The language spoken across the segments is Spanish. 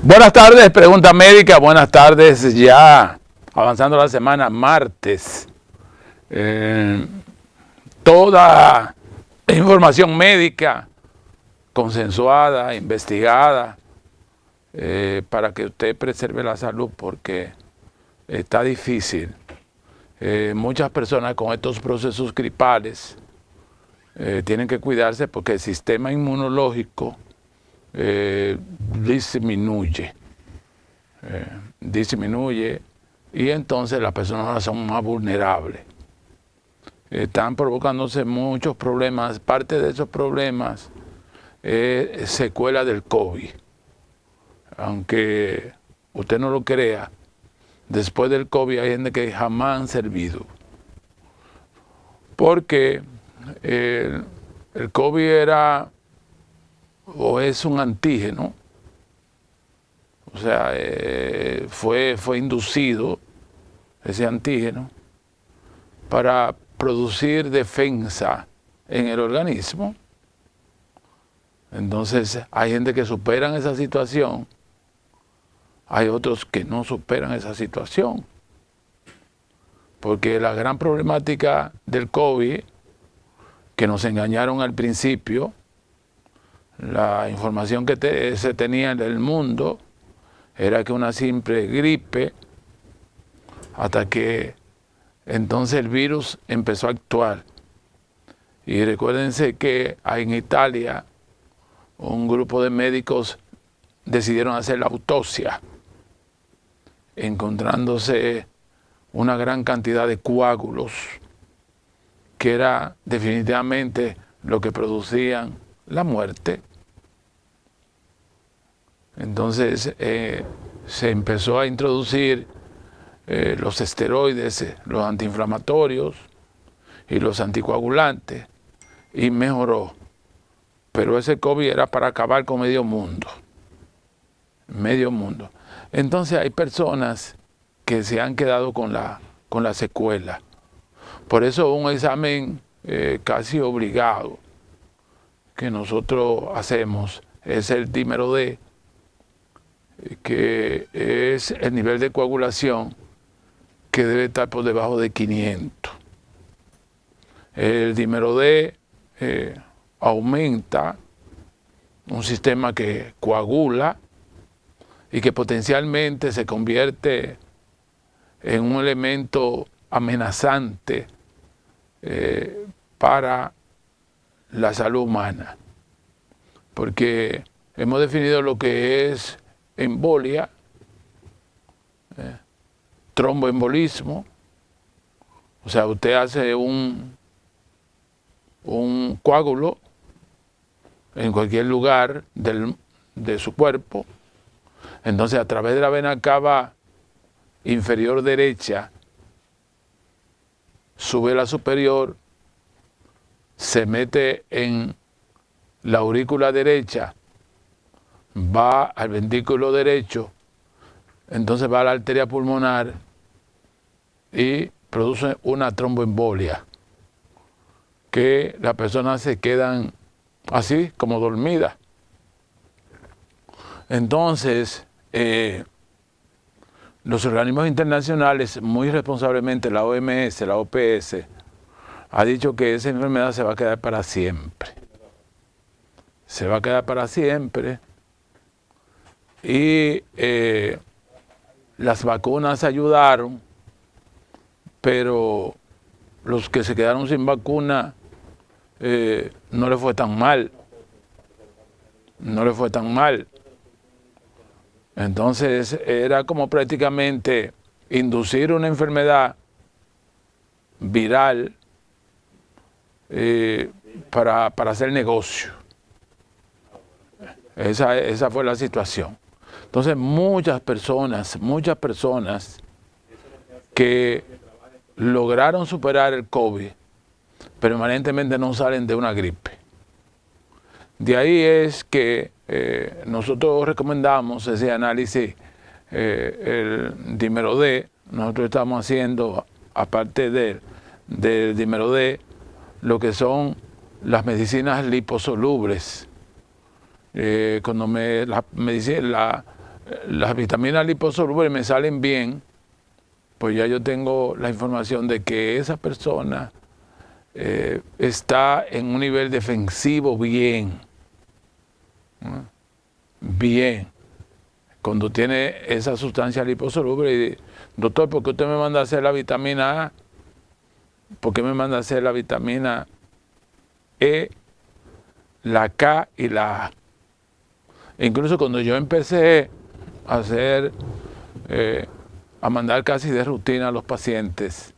Buenas tardes, pregunta médica. Buenas tardes, ya avanzando la semana, martes. Toda información médica consensuada, investigada, para que usted preserve la salud, porque está difícil. Muchas personas con estos procesos gripales tienen que cuidarse porque el sistema inmunológico disminuye y entonces las personas son más vulnerables. Están provocándose muchos problemas. Parte de esos problemas es secuela del COVID. Aunque usted no lo crea, después del COVID hay gente que jamás han servido. Porque el COVID era o es un antígeno, o sea, fue inducido ese antígeno para producir defensa en el organismo. Entonces hay gente que superan esa situación, hay otros que no superan esa situación, porque la gran problemática del COVID, que nos engañaron al principio, la información que se tenía en el mundo era que una simple gripe, hasta que entonces el virus empezó a actuar. Y recuérdense que en Italia un grupo de médicos decidieron hacer la autopsia, encontrándose una gran cantidad de coágulos, que era definitivamente lo que producían la muerte. Entonces se empezó a introducir los esteroides, los antiinflamatorios y los anticoagulantes, y mejoró. Pero ese COVID era para acabar con medio mundo. Medio mundo. Entonces hay personas que se han quedado con la secuela. Por eso un examen casi obligado que nosotros hacemos es el dímero D, que es el nivel de coagulación que debe estar por debajo de 500. El dímero D aumenta un sistema que coagula y que potencialmente se convierte en un elemento amenazante para la salud humana, porque hemos definido lo que es embolia, tromboembolismo. O sea, usted hace un coágulo en cualquier lugar de su cuerpo, entonces a través de la vena cava inferior derecha sube la superior, se mete en la aurícula derecha, va al ventrículo derecho, entonces va a la arteria pulmonar y produce una tromboembolia, que las personas se quedan así como dormidas. Entonces los organismos internacionales, muy responsablemente la OMS, la OPS, ha dicho que esa enfermedad se va a quedar para siempre. Se va a quedar para siempre. Y las vacunas ayudaron, pero los que se quedaron sin vacuna no les fue tan mal. No les fue tan mal. Entonces era como prácticamente inducir una enfermedad viral para hacer negocio. Esa fue la situación. Entonces muchas personas que lograron superar el COVID permanentemente no salen de una gripe. De ahí es que nosotros recomendamos ese análisis, el dímero D. Nosotros estamos haciendo, aparte del dímero D, lo que son las medicinas liposolubles. Cuando las vitaminas liposolubles me salen bien, pues ya yo tengo la información de que esa persona está en un nivel defensivo bien. Bien. Cuando tiene esa sustancia liposoluble, y, doctor, ¿por qué usted me manda a hacer la vitamina A? ¿Por qué me manda a hacer la vitamina E, la K y la A? Incluso cuando yo empecé a hacer, a mandar casi de rutina a los pacientes,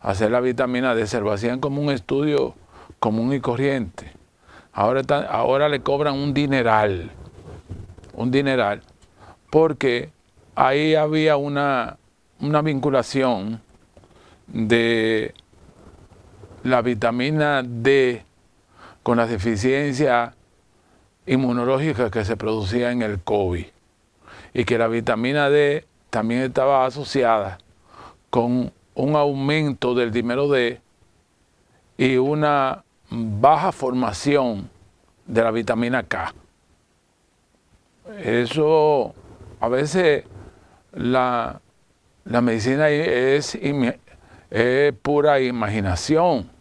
a hacer la vitamina D, se lo hacían como un estudio común y corriente. Ahora le cobran un dineral, porque ahí había una vinculación de la vitamina D con la deficiencia inmunológica que se producía en el COVID, y que la vitamina D también estaba asociada con un aumento del dímero D y una baja formación de la vitamina K. Eso, a veces la medicina es pura imaginación.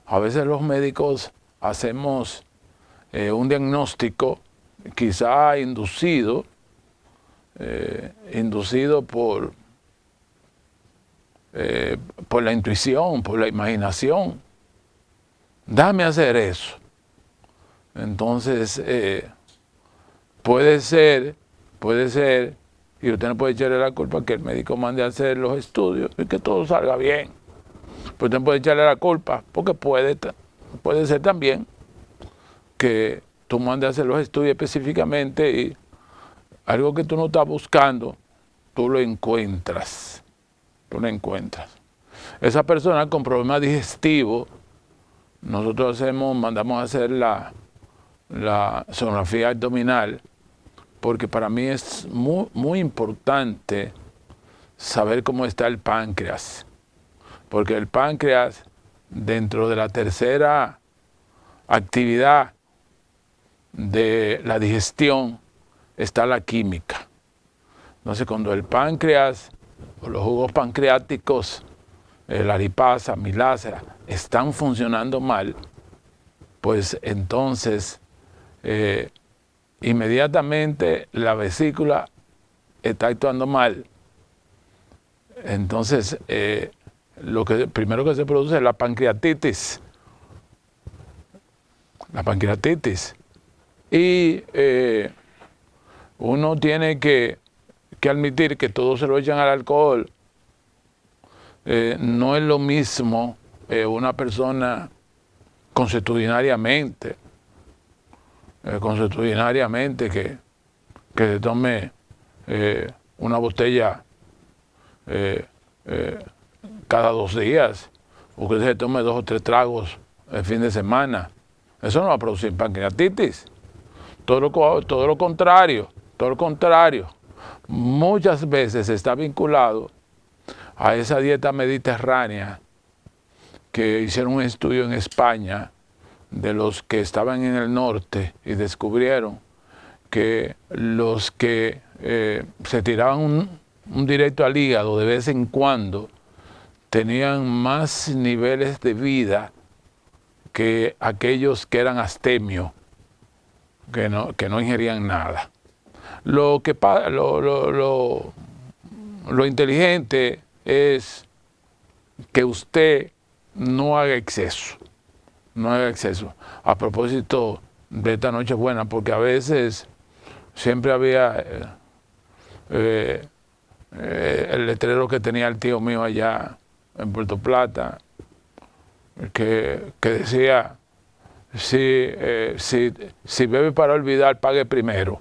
A veces los médicos hacemos un diagnóstico quizá inducido por la intuición, por la imaginación. Déjame hacer eso. Entonces, puede ser, y usted no puede echarle la culpa que el médico mande a hacer los estudios y que todo salga bien. Pero usted no puede echarle la culpa, porque puede ser también que tú mandes a hacer los estudios específicamente y algo que tú no estás buscando, tú lo encuentras. Esa persona con problemas digestivos, nosotros mandamos a hacer la sonografía abdominal, porque para mí es muy importante saber cómo está el páncreas, porque el páncreas, dentro de la tercera actividad de la digestión, está la química. Entonces, cuando el páncreas o los jugos pancreáticos, la lipasa, milasa, están funcionando mal, pues entonces inmediatamente la vesícula está actuando mal. Entonces, primero que se produce es la pancreatitis. Y uno tiene que admitir que todo se lo echan al alcohol. No es lo mismo una persona consuetudinariamente que se tome una botella cada 2 días, o que se tome 2 o 3 tragos el fin de semana. Eso no va a producir pancreatitis. Todo lo contrario. Muchas veces está vinculado a esa dieta mediterránea, que hicieron un estudio en España de los que estaban en el norte y descubrieron que los que se tiraban un directo al hígado de vez en cuando tenían más niveles de vida que aquellos que eran astemios, que no ingerían nada. Lo inteligente es que usted no haga exceso. A propósito de esta Nochebuena, porque a veces siempre había el letrero que tenía el tío mío allá en Puerto Plata, que decía: si bebe para olvidar, pague primero.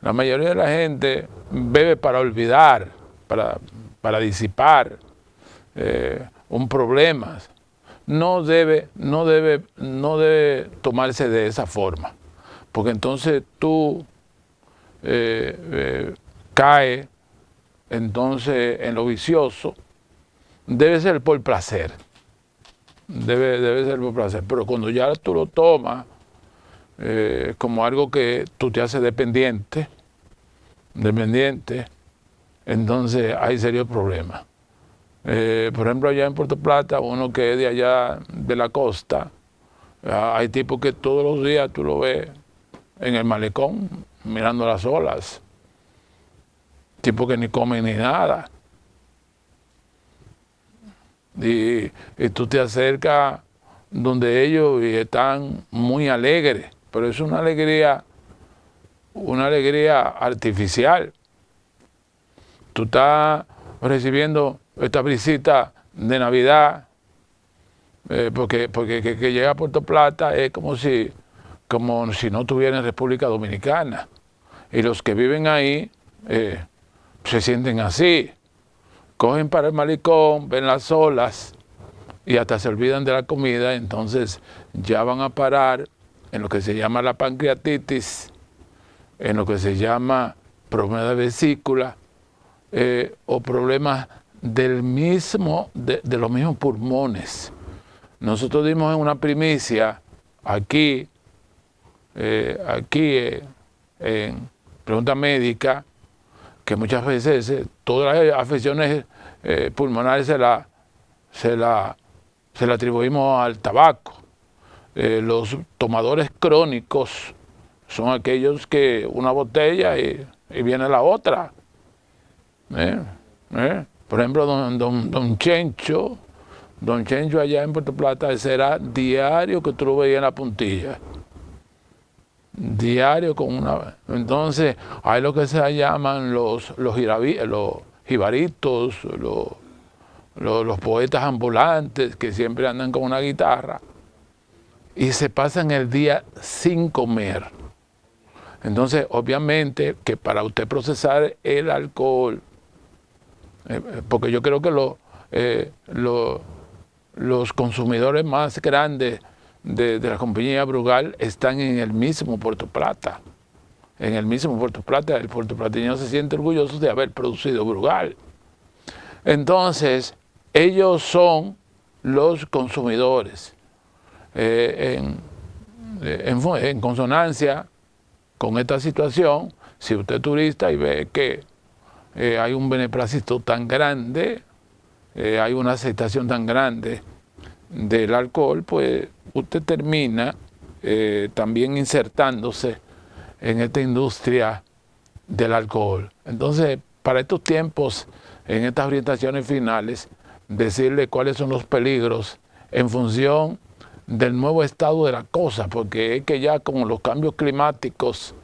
La mayoría de la gente bebe para olvidar, para disipar un problema. No debe tomarse de esa forma, porque entonces tú caes entonces en lo vicioso. Debe ser por placer. Debe ser por placer. Pero cuando ya tú lo tomas como algo que tú te haces dependiente, dependientes, entonces hay serios problemas. Por ejemplo, allá en Puerto Plata, uno que es de allá de la costa, hay tipos que todos los días tú lo ves en el malecón mirando las olas, tipos que ni comen ni nada. Y tú te acercas donde ellos y están muy alegres, pero es una alegría artificial. Tú estás recibiendo esta visita de Navidad, porque que llega a Puerto Plata es como si no estuviera en República Dominicana. Y los que viven ahí se sienten así. Cogen para el malecón, ven las olas y hasta se olvidan de la comida, entonces ya van a parar en lo que se llama la pancreatitis, en lo que se llama problema de vesícula o problemas de los mismos pulmones. Nosotros dimos una primicia aquí en Pregunta Médica, que muchas veces todas las afecciones pulmonares se la atribuimos al tabaco. Los tomadores crónicos son aquellos que una botella y viene la otra. Por ejemplo, don Chencho allá en Puerto Plata, será diario que tú lo veías en la puntilla. Diario con una. Entonces, hay lo que se llaman los jibaritos, los poetas ambulantes que siempre andan con una guitarra y se pasan el día sin comer. Entonces, obviamente, que para usted procesar el alcohol, porque yo creo que los consumidores más grandes de la compañía Brugal están en el mismo Puerto Plata. En el mismo Puerto Plata, el puertoplateño se siente orgulloso de haber producido Brugal. Entonces, ellos son los consumidores. En consonancia con esta situación, si usted es turista y ve que hay un beneplácito tan grande, hay una aceptación tan grande del alcohol, pues usted termina también insertándose en esta industria del alcohol. Entonces, para estos tiempos, en estas orientaciones finales, decirle cuáles son los peligros en función del nuevo estado de la cosa, porque es que ya con los cambios climáticos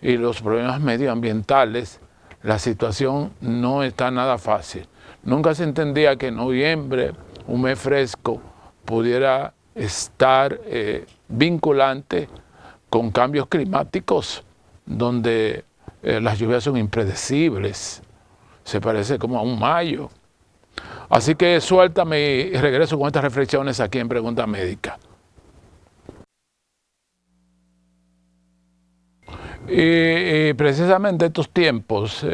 y los problemas medioambientales, la situación no está nada fácil. Nunca se entendía que en noviembre, un mes fresco, pudiera estar vinculante con cambios climáticos donde las lluvias son impredecibles. Se parece como a un mayo. Así que suéltame y regreso con estas reflexiones aquí en Pregunta Médica. Y precisamente estos tiempos,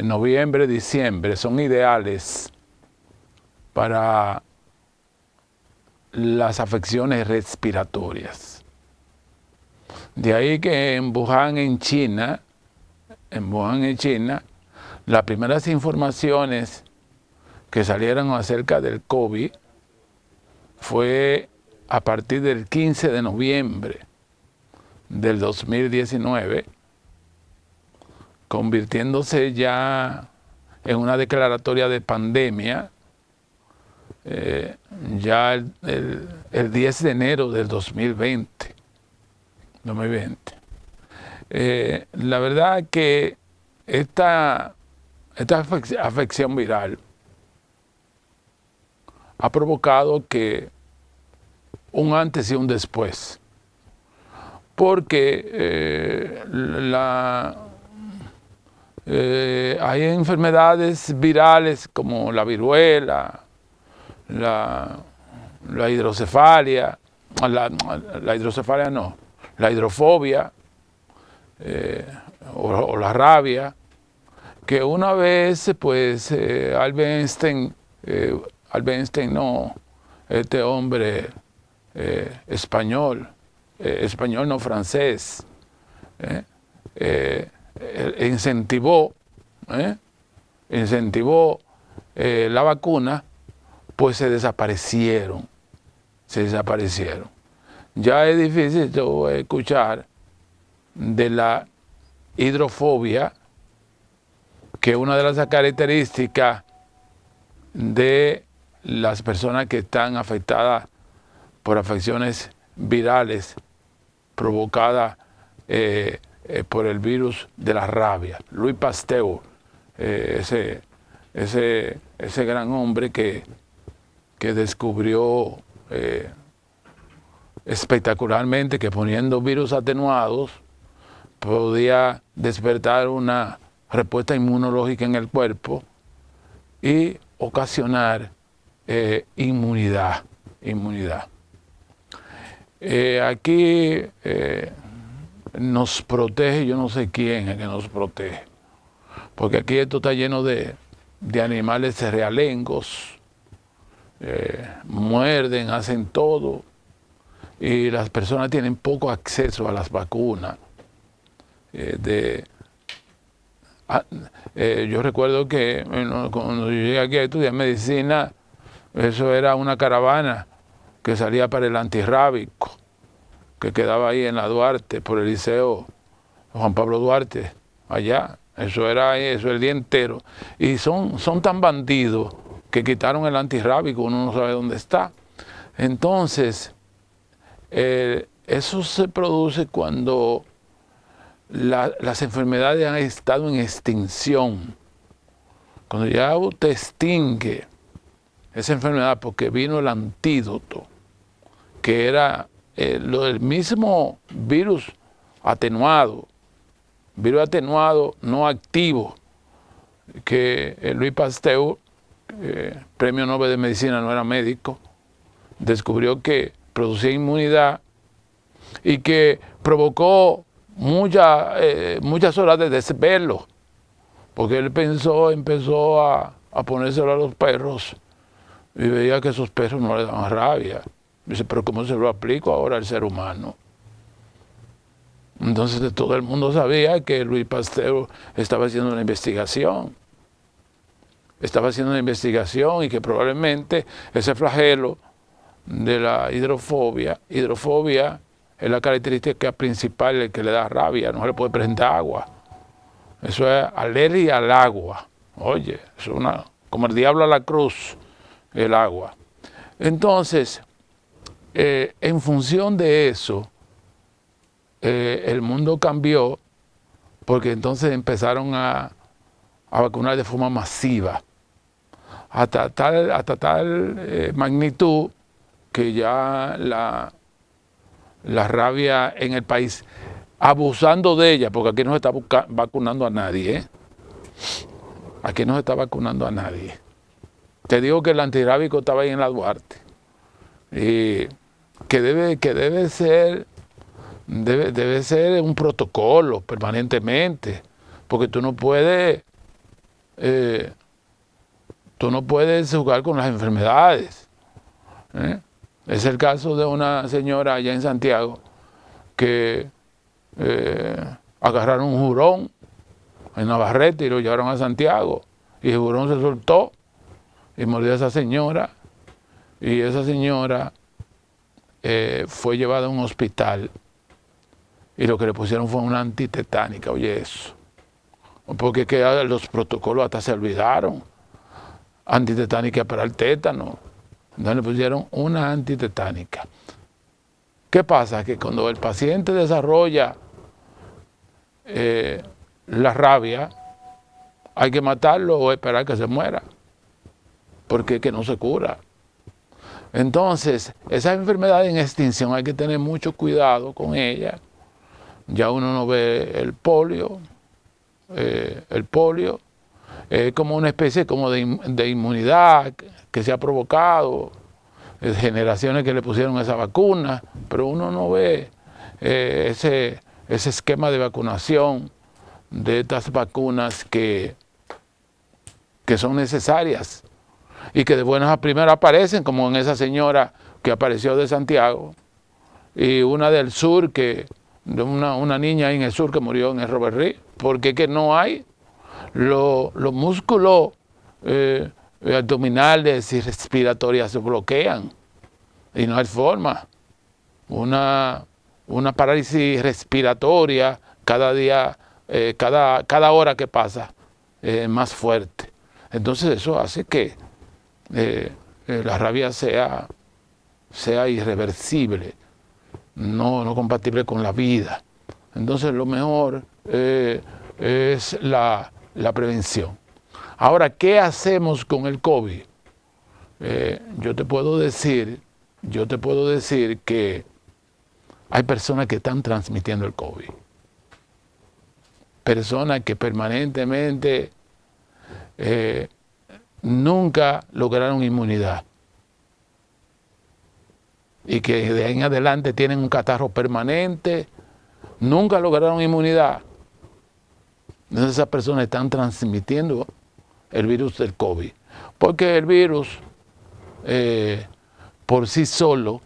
noviembre, diciembre, son ideales para las afecciones respiratorias. De ahí que en Wuhan, en China, las primeras informaciones que salieron acerca del COVID fue a partir del 15 de noviembre del 2019, convirtiéndose ya en una declaratoria de pandemia ya el 10 de enero del 2020. La verdad que esta afección viral ha provocado que un antes y un después, porque hay enfermedades virales como la viruela, la hidrocefalia, la hidrofobia o la rabia, que una vez pues Albert Einstein no, este hombre español no francés, incentivó la vacuna, pues se desaparecieron. Ya es difícil escuchar de la hidrofobia, que es una de las características de las personas que están afectadas por afecciones virales provocadas por el virus de la rabia. Louis Pasteur, ese gran hombre que descubrió espectacularmente que poniendo virus atenuados podía despertar una respuesta inmunológica en el cuerpo y ocasionar inmunidad. Aquí nos protege, yo no sé quién es que nos protege, porque aquí esto está lleno de animales realengos, muerden, hacen todo, y las personas tienen poco acceso a las vacunas. Yo recuerdo que cuando yo llegué aquí a estudiar medicina, eso era una caravana que salía para el antirrábico, que quedaba ahí en la Duarte, por el Liceo Juan Pablo Duarte, allá. Eso era eso el día entero. Y son tan bandidos que quitaron el antirrábico, uno no sabe dónde está. Entonces, eso se produce cuando las enfermedades han estado en extinción. Cuando ya usted extingue esa enfermedad porque vino el antídoto, que era lo del mismo virus atenuado no activo, que Louis Pasteur, premio Nobel de Medicina, no era médico, descubrió que producía inmunidad y que provocó muchas horas de desvelo, porque él empezó a ponérselo a los perros y veía que esos perros no le daban rabia. Dice, pero ¿cómo se lo aplico ahora al ser humano? Entonces todo el mundo sabía que Louis Pasteur estaba haciendo una investigación. Y que probablemente ese flagelo de la hidrofobia es la característica principal que le da rabia, no se le puede presentar agua. Eso es alergia al agua. Oye, es como el diablo a la cruz, el agua. Entonces, en función de eso, el mundo cambió, porque entonces empezaron a vacunar de forma masiva, hasta tal magnitud que ya la rabia en el país, abusando de ella, porque aquí no se está vacunando a nadie, Aquí no se está vacunando a nadie. Te digo que el antirrábico estaba ahí en la Duarte. Y que debe ser un protocolo permanentemente, porque tú no puedes jugar con las enfermedades. Es el caso de una señora allá en Santiago que agarraron un jurón en Navarrete y lo llevaron a Santiago, y el jurón se soltó y mordió a esa señora, y esa señora fue llevada a un hospital y lo que le pusieron fue una antitetánica. Oye, eso, porque que los protocolos hasta se olvidaron. Antitetánica para el tétano, entonces le pusieron una antitetánica. ¿Qué pasa? Que cuando el paciente desarrolla la rabia, hay que matarlo o esperar que se muera, porque es que no se cura. Entonces, esa enfermedad en extinción hay que tener mucho cuidado con ella. Ya uno no ve el polio. El polio es como una especie como de inmunidad que se ha provocado, generaciones que le pusieron esa vacuna, pero uno no ve ese esquema de vacunación de estas vacunas que son necesarias y que de buenas a primeras aparecen, como en esa señora que apareció de Santiago, y una del sur que una niña ahí en el sur que murió en el Robert Reed, porque es que no hay los músculos abdominales y respiratorios se bloquean y no hay forma. Una parálisis respiratoria cada día, cada hora que pasa es más fuerte. Entonces eso hace que la rabia sea irreversible, no compatible con la vida. Entonces lo mejor es la prevención. Ahora, ¿qué hacemos con el COVID? Yo te puedo decir que hay personas que están transmitiendo el COVID. Personas que permanentemente nunca lograron inmunidad y que de ahí en adelante tienen un catarro permanente, nunca lograron inmunidad. Entonces esas personas están transmitiendo el virus del COVID. Porque el virus por sí solo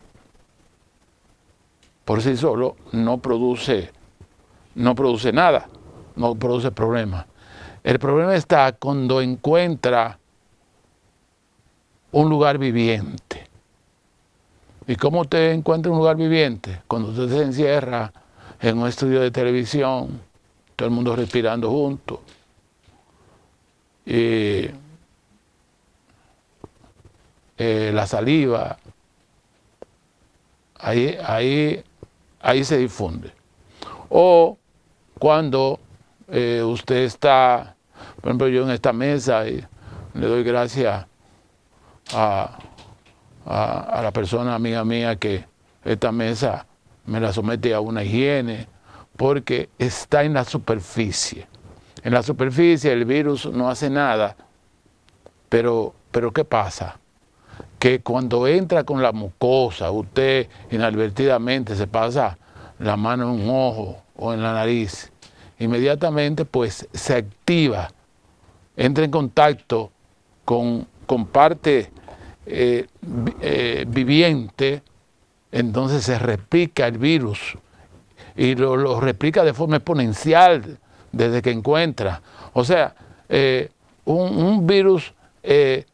no produce nada, no produce problemas. El problema está cuando encuentra un lugar viviente. ¿Y cómo usted encuentra un lugar viviente? Cuando usted se encierra en un estudio de televisión, todo el mundo respirando juntos. Y la saliva, ahí se difunde. O cuando usted está, por ejemplo, yo en esta mesa y le doy gracias a la persona amiga mía que esta mesa me la somete a una higiene, porque está en la superficie. En la superficie el virus no hace nada, pero ¿qué pasa? Que cuando entra con la mucosa, usted inadvertidamente se pasa la mano en un ojo o en la nariz, inmediatamente pues se activa, entra en contacto con parte viviente, entonces se replica el virus y lo replica de forma exponencial desde que encuentra. O sea, un virus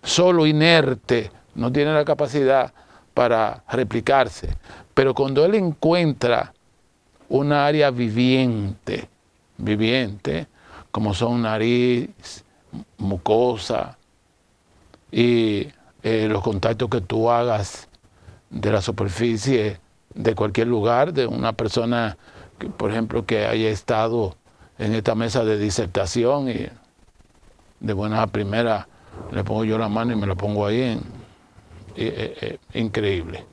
solo inerte no tiene la capacidad para replicarse, pero cuando él encuentra una área viviente, como son nariz, mucosa y los contactos que tú hagas de la superficie de cualquier lugar, de una persona, que, por ejemplo, que haya estado en esta mesa de disertación y de buena a primera le pongo yo la mano y me la pongo ahí increíble.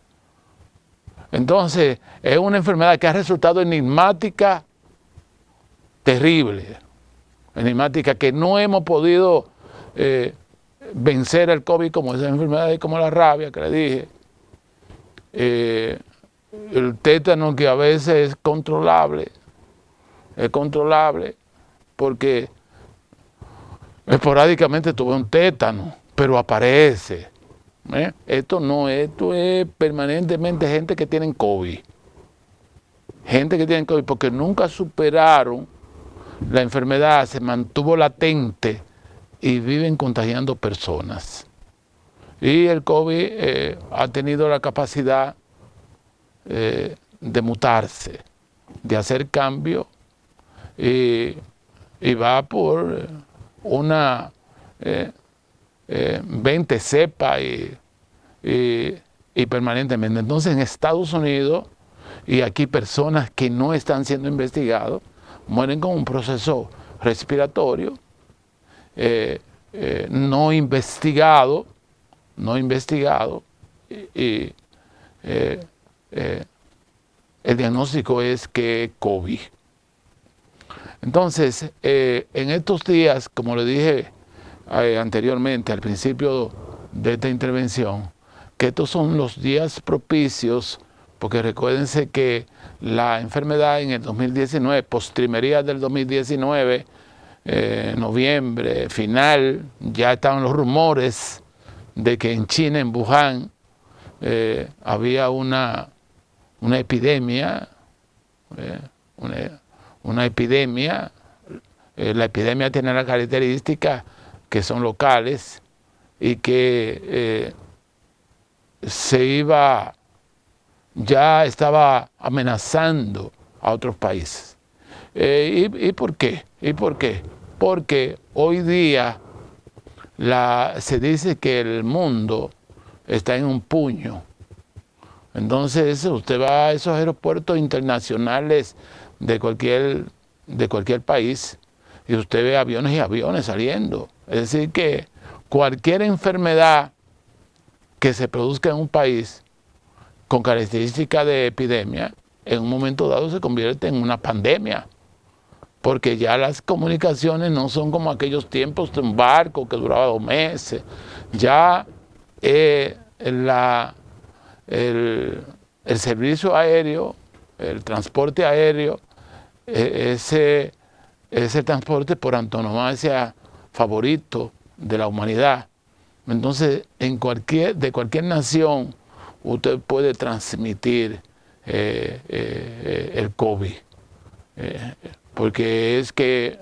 Entonces, es una enfermedad que ha resultado enigmática, terrible, enigmática, que no hemos podido vencer el COVID como esas enfermedades como la rabia que le dije, el tétano que a veces es controlable porque esporádicamente tuve un tétano, pero aparece. Esto es permanentemente gente que tienen COVID. Gente que tienen COVID porque nunca superaron la enfermedad, se mantuvo latente y viven contagiando personas. Y el COVID ha tenido la capacidad de mutarse, de hacer cambio y va por una 20 cepas y permanentemente. Entonces en Estados Unidos y aquí personas que no están siendo investigados mueren con un proceso respiratorio no investigado y el diagnóstico es que es COVID. Entonces, en estos días, como le dije anteriormente, al principio de esta intervención, que estos son los días propicios, porque recuérdense que la enfermedad en el 2019, postrimería del 2019, noviembre, final, ya estaban los rumores de que en China, en Wuhan, había una epidemia una epidemia. La epidemia tiene la característica que son locales y que ya estaba amenazando a otros países. ¿Y por qué? ¿Y por qué? Porque hoy día se dice que el mundo está en un puño. Entonces usted va a esos aeropuertos internacionales de cualquier país y usted ve aviones y aviones saliendo. Es decir que cualquier enfermedad que se produzca en un país con características de epidemia, en un momento dado se convierte en una pandemia. Porque ya las comunicaciones no son como aquellos tiempos de un barco que duraba 2 meses. Ya el servicio aéreo, el transporte aéreo, ese es el transporte por antonomasia favorito de la humanidad. Entonces, de cualquier nación, usted puede transmitir el COVID. Porque es que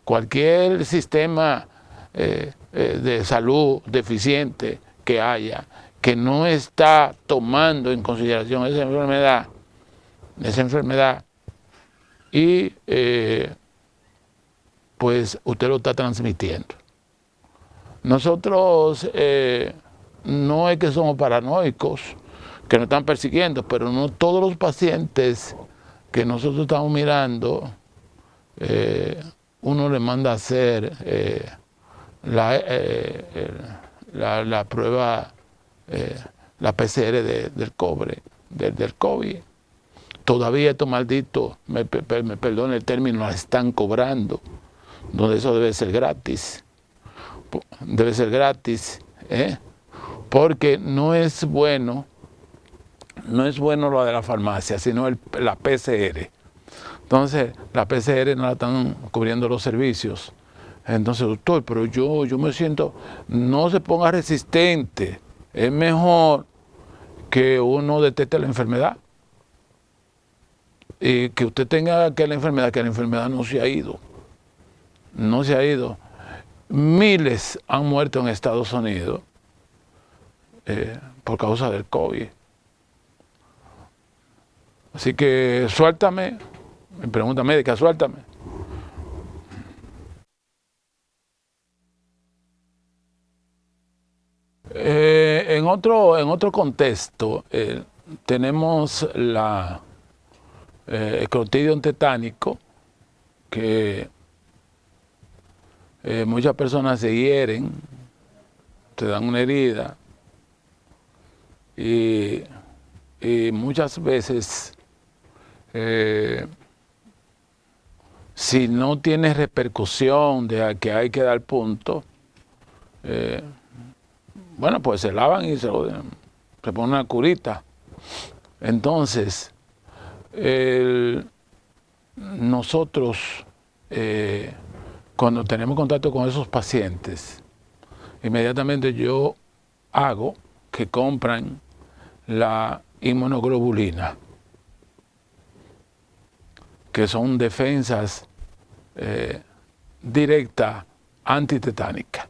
cualquier sistema de salud deficiente que haya, que no está tomando en consideración esa enfermedad, y pues usted lo está transmitiendo. Nosotros no es que somos paranoicos, que nos están persiguiendo, pero no todos los pacientes que nosotros estamos mirando, uno le manda a hacer la prueba, la PCR del COVID. Todavía estos malditos, me perdone el término, la están cobrando, donde eso debe ser gratis. Debe ser gratis, porque no es bueno lo de la farmacia, sino la PCR. Entonces, la PCR no la están cubriendo los servicios. Entonces, doctor, pero yo me siento, no se ponga resistente. Es mejor que uno detecte la enfermedad y que usted tenga que la enfermedad no se ha ido. No se ha ido. Miles han muerto en Estados Unidos por causa del COVID. Así que suéltame, mi pregunta médica, suéltame. En otro contexto, tenemos el Clostridium tetánico, que muchas personas se hieren, te dan una herida, y muchas veces, si no tiene repercusión de que hay que dar punto, bueno, pues se lavan y se ponen una curita. Entonces, nosotros, cuando tenemos contacto con esos pacientes, inmediatamente yo hago que compran la inmunoglobulina, que son defensas directas antitetánicas.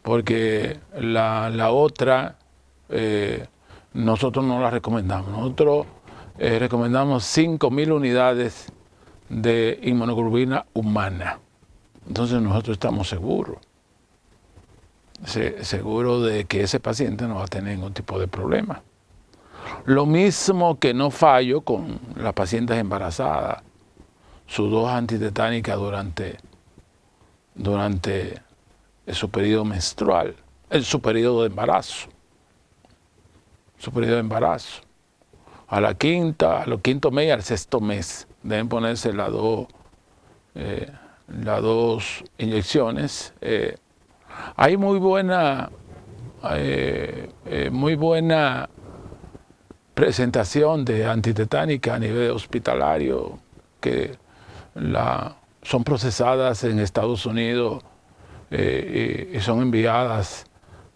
Porque la otra nosotros no la recomendamos. Nosotros recomendamos 5.000 unidades de inmunoglobulina humana. Entonces nosotros estamos seguros de que ese paciente no va a tener ningún tipo de problema. Lo mismo que no fallo con las pacientes embarazadas, sus dosis antitetánicas durante su periodo menstrual, su periodo de embarazo. A los quinto mes y al sexto mes deben ponerse las dos inyecciones. Hay muy buena presentación de antitetánica a nivel hospitalario, que son procesadas en Estados Unidos y son enviadas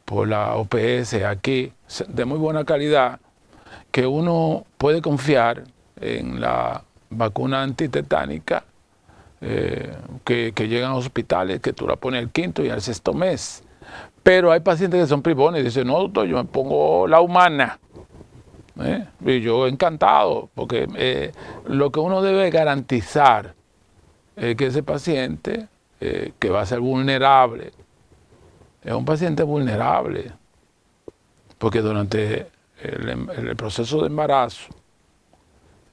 por la OPS aquí, de muy buena calidad, que uno puede confiar en la vacuna antitetánica, que llegan a hospitales, que tú la pones al quinto y al sexto mes. Pero hay pacientes que son privones y dicen, no, doctor, yo me pongo la humana. Y yo encantado, porque lo que uno debe garantizar es que ese paciente, que va a ser vulnerable, es un paciente vulnerable, porque durante el proceso de embarazo,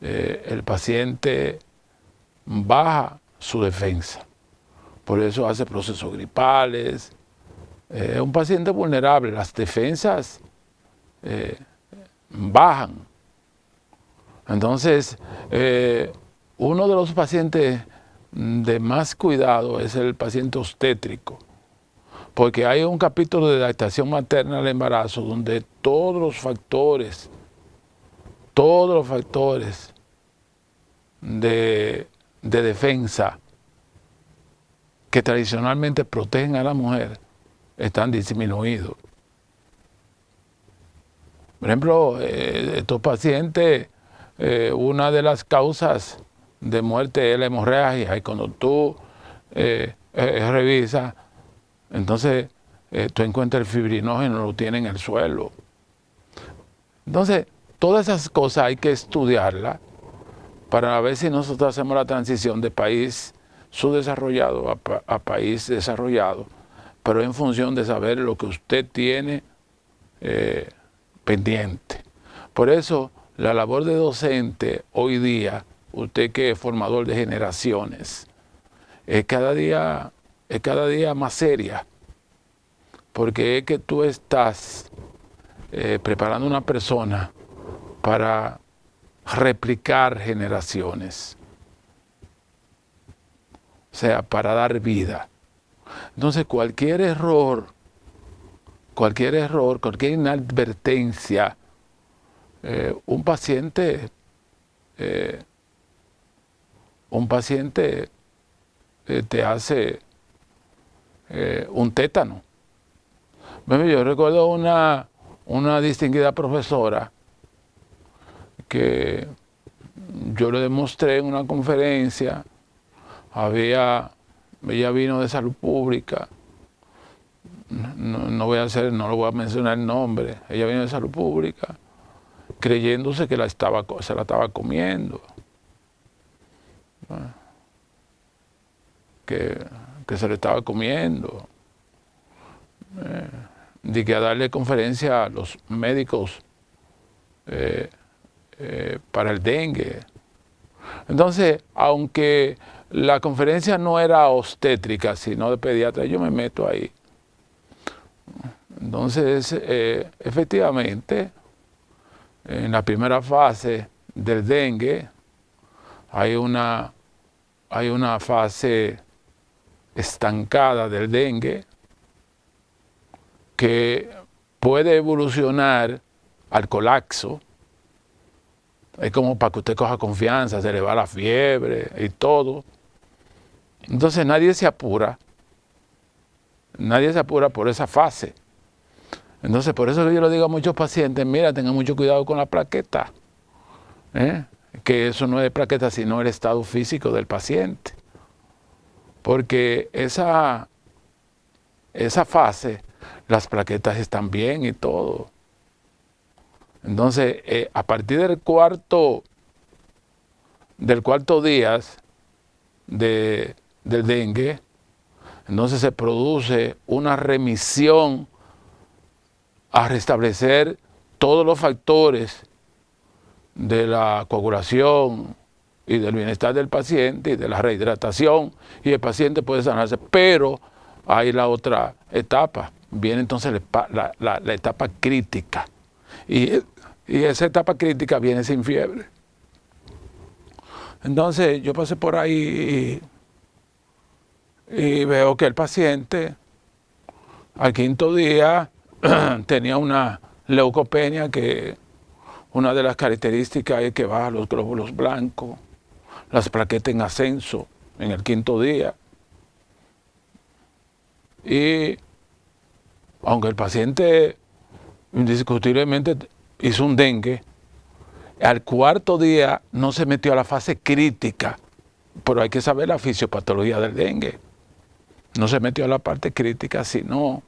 el paciente baja su defensa. Por eso hace procesos gripales. Es un paciente vulnerable, las defensas bajan. Entonces, uno de los pacientes de más cuidado es el paciente obstétrico, porque hay un capítulo de lactación materna al embarazo donde todos los factores de defensa que tradicionalmente protegen a la mujer están disminuidos. Por ejemplo, estos pacientes, una de las causas de muerte es la hemorragia, y cuando tú revisas, entonces tú encuentras el fibrinógeno, lo tiene en el suelo. Entonces, todas esas cosas hay que estudiarlas para ver si nosotros hacemos la transición de país subdesarrollado a país desarrollado, pero en función de saber lo que usted tiene pendiente. Por eso, la labor de docente hoy día, usted que es formador de generaciones, es cada día más seria, porque es que tú estás preparando una persona para replicar generaciones, o sea, para dar vida. Entonces, cualquier error, cualquier inadvertencia, un paciente te hace un tétano. Yo recuerdo una distinguida profesora que yo le demostré en una conferencia. Ella vino de salud pública, no lo voy a mencionar el nombre. Ella vino de salud pública creyéndose que se la estaba comiendo, que se le estaba comiendo, de que a darle conferencia a los médicos para el dengue. Entonces, aunque la conferencia no era obstétrica, sino de pediatra, yo me meto ahí. Entonces, efectivamente, en la primera fase del dengue hay una fase estancada del dengue que puede evolucionar al colapso. Es como para que usted coja confianza, se le va la fiebre y todo. Entonces nadie se apura por esa fase. Entonces por eso yo le digo a muchos pacientes, mira, tengan mucho cuidado con la plaqueta, que eso no es plaqueta, sino el estado físico del paciente. Porque esa fase, las plaquetas están bien y todo. Entonces, a partir del cuarto día del dengue, entonces se produce una remisión a restablecer todos los factores de la coagulación y del bienestar del paciente y de la rehidratación, y el paciente puede sanarse. Pero hay la otra etapa, viene entonces la etapa crítica. Y esa etapa crítica viene sin fiebre. Entonces yo pasé por ahí y veo que el paciente al quinto día tenía una leucopenia, que una de las características es que baja los glóbulos blancos, las plaquetas en ascenso en el quinto día. Y aunque el paciente indiscutiblemente hizo un dengue, Al cuarto día no se metió a la fase crítica, pero hay que saber la fisiopatología del dengue. No se metió a la parte crítica, sino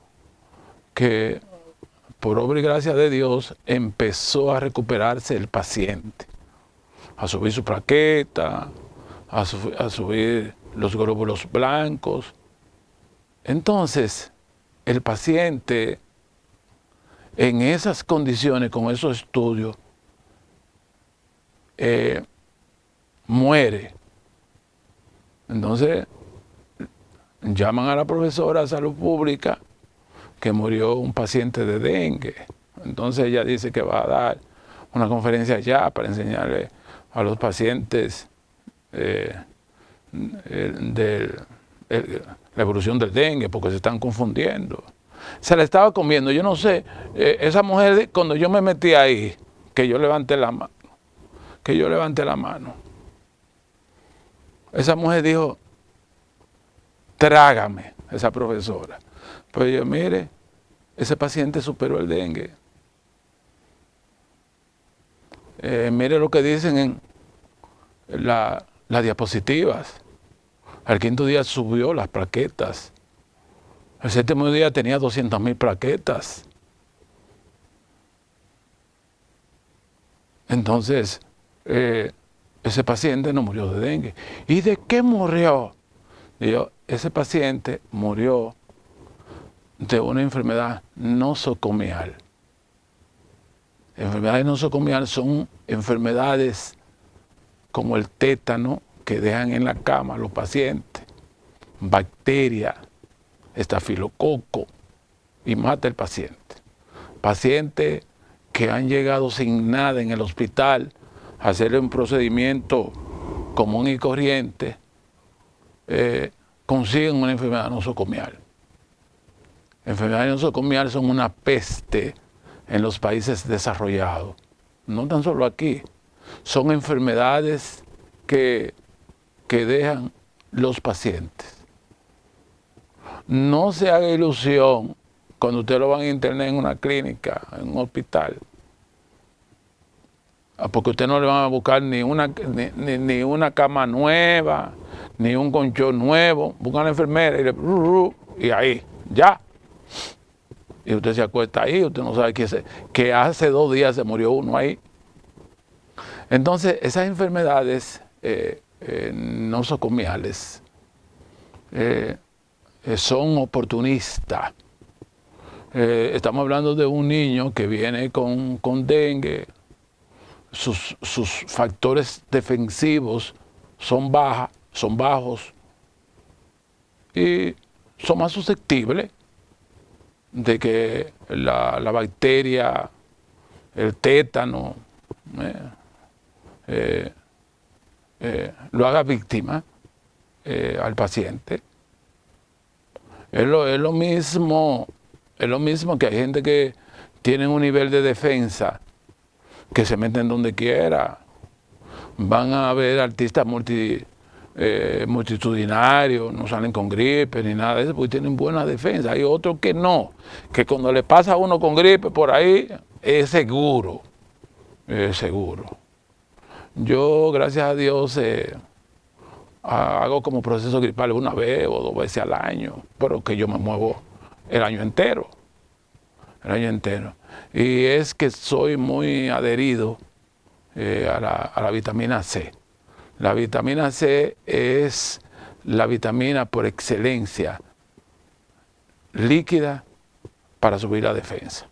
que por obra y gracia de Dios empezó a recuperarse el paciente, a subir su plaqueta, a subir los glóbulos blancos. Entonces, el paciente en esas condiciones, con esos estudios, muere. Entonces, llaman a la profesora de salud pública que murió un paciente de dengue. Entonces ella dice que va a dar una conferencia ya para enseñarle a los pacientes la evolución del dengue, porque se están confundiendo. Se la estaba comiendo, yo no sé, esa mujer, cuando yo me metí ahí, que yo levanté la mano, esa mujer dijo, trágame, esa profesora. Pero yo, mire, ese paciente superó el dengue. Mire lo que dicen en las diapositivas. Al quinto día subió las plaquetas. El séptimo día tenía 200.000 plaquetas. Entonces, ese paciente no murió de dengue. ¿Y de qué murió? Digo, ese paciente murió de una enfermedad nosocomial. Enfermedades nosocomiales son enfermedades como el tétano que dejan en la cama a los pacientes, bacterias, estafilococo, y mata al paciente. Pacientes que han llegado sin nada en el hospital a hacerle un procedimiento común y corriente, consiguen una enfermedad nosocomial. Enfermedades nosocomiales son una peste en los países desarrollados, no tan solo aquí. Son enfermedades que dejan los pacientes. No se haga ilusión cuando usted lo van a internar en una clínica, en un hospital, porque usted no le van a buscar ni una cama nueva, ni un colchón nuevo. Buscan a la enfermera y ahí, ya. Y usted se acuesta ahí, usted no sabe que hace 2 días se murió uno ahí. Entonces, esas enfermedades nosocomiales son oportunistas. Estamos hablando de un niño que viene con dengue, sus factores defensivos son bajos y son más susceptibles de que la bacteria, el tétano, lo haga víctima al paciente. Es lo mismo que hay gente que tiene un nivel de defensa que se meten donde quiera. Van a ver artistas multitudinarios, no salen con gripe ni nada de eso, porque tienen buena defensa. Hay otros que no, que cuando le pasa a uno con gripe por ahí, es seguro. Yo, gracias a Dios, hago como proceso gripal 1 vez o 2 veces al año, pero que yo me muevo el año entero. Y es que soy muy adherido a la vitamina C. La vitamina C es la vitamina por excelencia líquida para subir la defensa.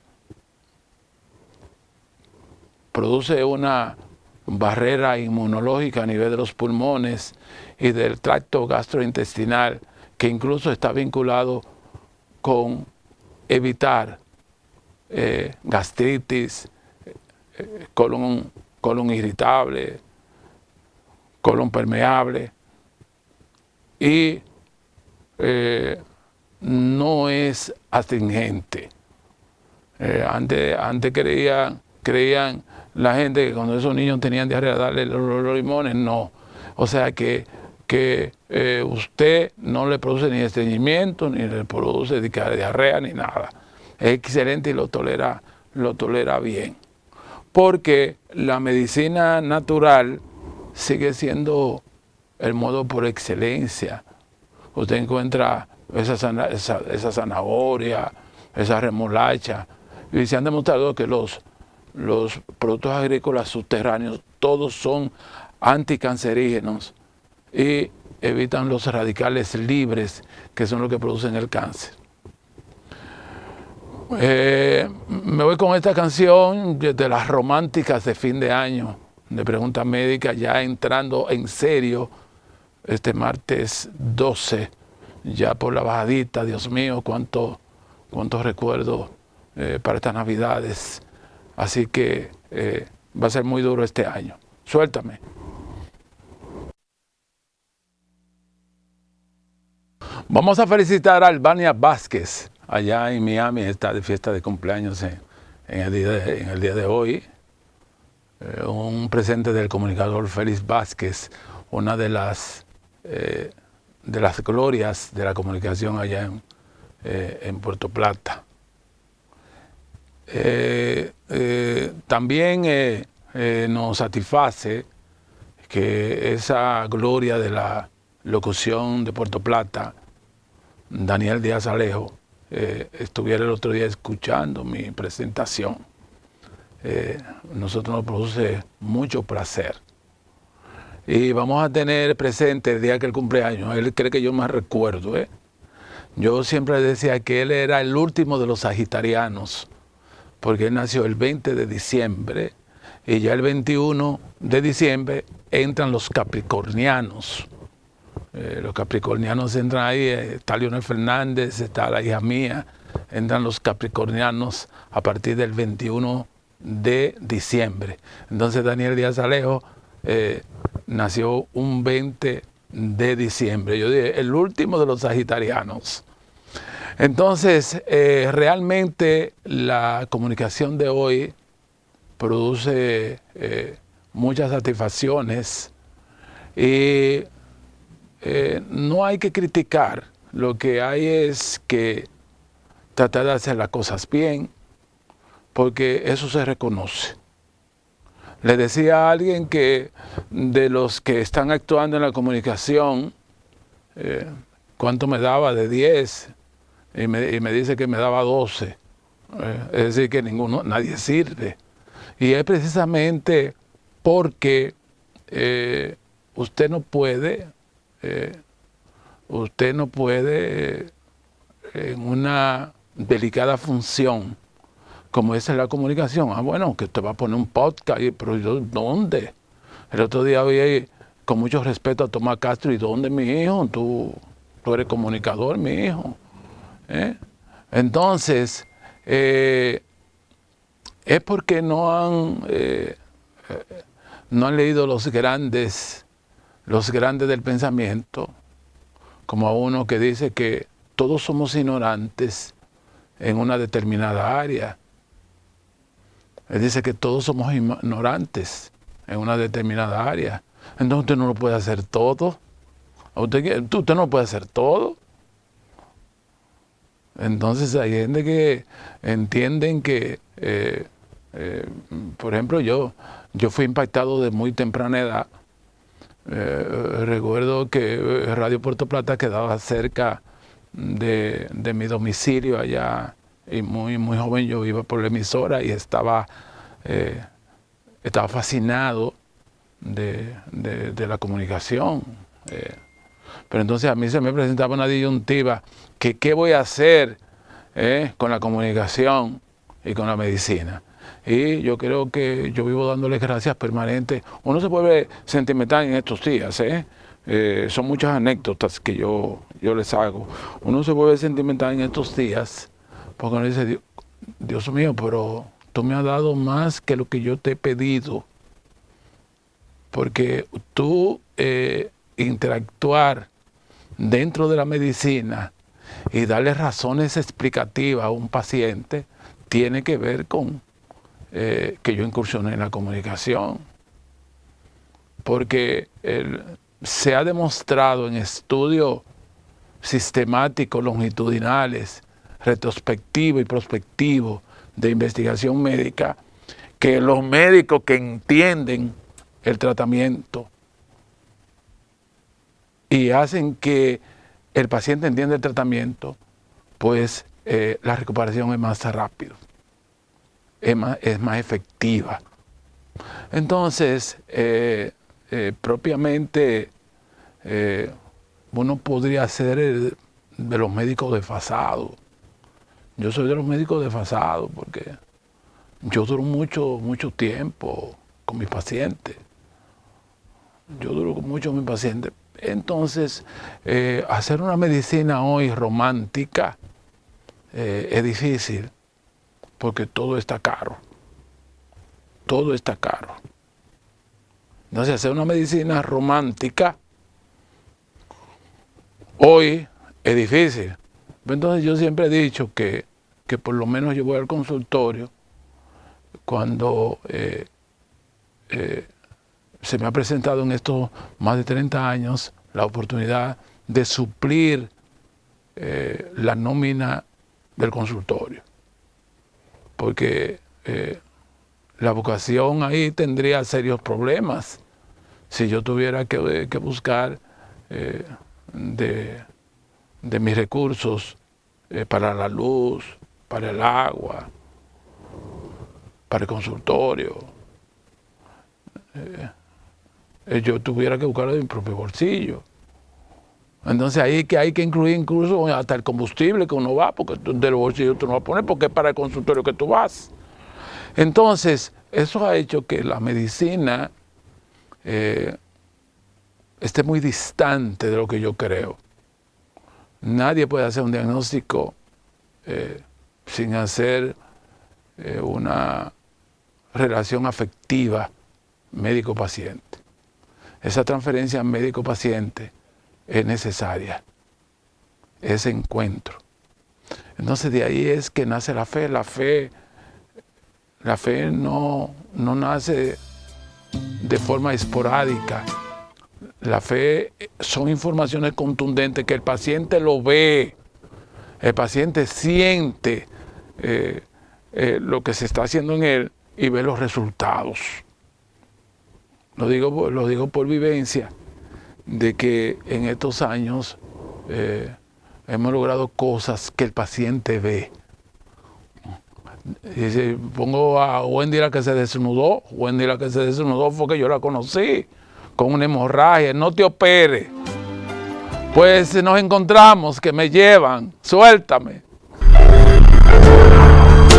Produce una barrera inmunológica a nivel de los pulmones y del tracto gastrointestinal, que incluso está vinculado con evitar gastritis, colon irritable, colon permeable, y no es astringente. Antes creían la gente que cuando esos niños tenían diarrea darle los limones, no. O sea que usted no le produce ni estreñimiento, ni le produce diarrea, ni nada. Es excelente y lo tolera bien. porque la medicina natural sigue siendo el modo por excelencia. Usted encuentra esa zanahoria, esa remolacha, y se han demostrado que los productos agrícolas subterráneos todos son anticancerígenos y evitan los radicales libres, que son los que producen el cáncer. Me voy con esta canción de las románticas de fin de año, de Pregunta Médica, ya entrando en serio este martes 12, ya por la bajadita. Dios mío, cuántos recuerdos para estas Navidades. Así que va a ser muy duro este año. Suéltame. Vamos a felicitar a Albania Vázquez. Allá en Miami está de fiesta de cumpleaños en el día de hoy. Un presente del comunicador Félix Vázquez, una de las glorias de la comunicación allá en Puerto Plata. También nos satisface que esa gloria de la locución de Puerto Plata, Daniel Díaz Alejo, estuviera el otro día escuchando mi presentación. Nosotros nos produce mucho placer. Y vamos a tener presente el día que él cumpleaños. Él cree que yo me recuerdo. Yo siempre decía que él era el último de los sagitarianos, porque él nació el 20 de diciembre y ya el 21 de diciembre entran los capricornianos. Los capricornianos entran ahí, está Leonel Fernández, está la hija mía, entran los capricornianos a partir del 21 de diciembre. Entonces Daniel Díaz Alejo nació un 20 de diciembre. Yo dije, el último de los sagitarianos. Entonces, realmente la comunicación de hoy produce muchas satisfacciones y no hay que criticar. Lo que hay es que tratar de hacer las cosas bien, porque eso se reconoce. Le decía a alguien que de los que están actuando en la comunicación, ¿cuánto me daba de 10? Y me dice que me daba 12. Es decir, que nadie sirve. Y es precisamente porque usted no puede en una delicada función como esa es la comunicación. Bueno, que usted va a poner un podcast, pero ¿dónde? El otro día oí con mucho respeto a Tomás Castro, ¿y dónde, mi hijo? Tú eres comunicador, mi hijo. Entonces, es porque no han leído los grandes del pensamiento, como a uno que dice que todos somos ignorantes en una determinada área. Él dice que todos somos ignorantes en una determinada área. Entonces usted no lo puede hacer todo. Usted no puede hacer todo. Entonces hay gente que entienden que, por ejemplo, yo fui impactado de muy temprana edad. Recuerdo que Radio Puerto Plata quedaba cerca de mi domicilio allá, y muy joven yo iba por la emisora y estaba fascinado de la comunicación. Pero entonces a mí se me presentaba una disyuntiva, que qué voy a hacer con la comunicación y con la medicina. Y yo creo que yo vivo dándole gracias permanentes. Uno se vuelve sentimental en estos días, son muchas anécdotas que yo les hago. Uno se vuelve sentimental en estos días porque uno dice, Dios mío, pero tú me has dado más que lo que yo te he pedido. Porque tú interactuar dentro de la medicina y darle razones explicativas a un paciente tiene que ver con que yo incursioné en la comunicación. Porque se ha demostrado en estudios sistemáticos, longitudinales, retrospectivos y prospectivos de investigación médica, que los médicos que entienden el tratamiento y hacen que el paciente entienda el tratamiento, pues la recuperación es más rápida, es más efectiva. Entonces, propiamente, uno podría ser de los médicos desfasados. Yo soy de los médicos desfasados porque yo duro mucho tiempo con mis pacientes. Yo duro mucho con mis pacientes. Entonces, hacer una medicina hoy romántica es difícil porque todo está caro. Todo está caro. Entonces, hacer una medicina romántica hoy es difícil. Entonces, yo siempre he dicho que por lo menos yo voy al consultorio cuando se me ha presentado en estos más de 30 años la oportunidad de suplir la nómina del consultorio. Porque la vocación ahí tendría serios problemas si yo tuviera que buscar de mis recursos para la luz, para el agua, para el consultorio. Yo tuviera que buscarlo de mi propio bolsillo. Entonces ahí que hay que incluir incluso hasta el combustible que uno va, porque de los bolsillos tú no vas a poner, porque es para el consultorio que tú vas. Entonces, eso ha hecho que la medicina esté muy distante de lo que yo creo. Nadie puede hacer un diagnóstico sin hacer una relación afectiva médico-paciente. Esa transferencia médico-paciente es necesaria, ese encuentro. Entonces de ahí es que nace la fe. La fe no nace de forma esporádica. La fe son informaciones contundentes que el paciente lo ve, el paciente siente lo que se está haciendo en él y ve los resultados. Lo digo por vivencia, de que en estos años hemos logrado cosas que el paciente ve. Y si pongo a Wendy la que se desnudó fue que yo la conocí con una hemorragia, no te operes. Pues nos encontramos que me llevan, suéltame.